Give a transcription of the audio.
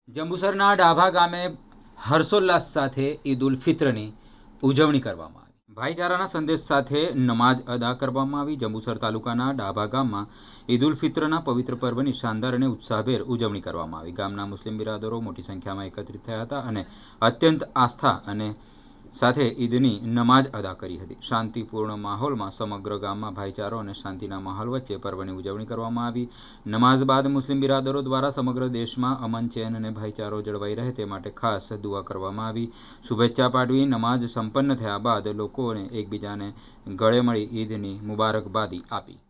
જંબુસરના ડાભા ગામે હર્ષોલ્લાસ સાથે ઈદ ઉલ ફિત્રની ઉજવણી કરવામાં આવી। ભાઈચારાના સંદેશ સાથે નમાઝ અદા કરવામાં આવી। જંબુસર તાલુકાના ડાભા ગામમાં ઈદ ઉલ ફિત્રના પવિત્ર પર્વની શાનદાર અને ઉત્સાહભેર ઉજવણી કરવામાં આવી। ગામના મુસ્લિમ બિરાદરો મોટી સંખ્યામાં એકત્રિત થયા હતા અને અત્યંત આસ્થા અને સાથે ઈદની નમાઝ અદા કરી હતી। શાંતિપૂર્ણ માહોલમાં સમગ્ર ગામમાં ભાઈચારો અને શાંતિના માહોલ વચ્ચે પર્વની ઉજવણી કરવામાં આવી। નમાઝ બાદ મુસ્લિમ બિરાદરો દ્વારા સમગ્ર દેશમાં અમન, ચેન અને ભાઈચારો જળવાઈ રહે તે માટે ખાસ દુઆ કરવામાં આવી। શુભેચ્છા પાઠવી નમાઝ સંપન્ન થયા બાદ લોકોને એકબીજાને ગળે મળી ઈદની મુબારકબાદી આપી।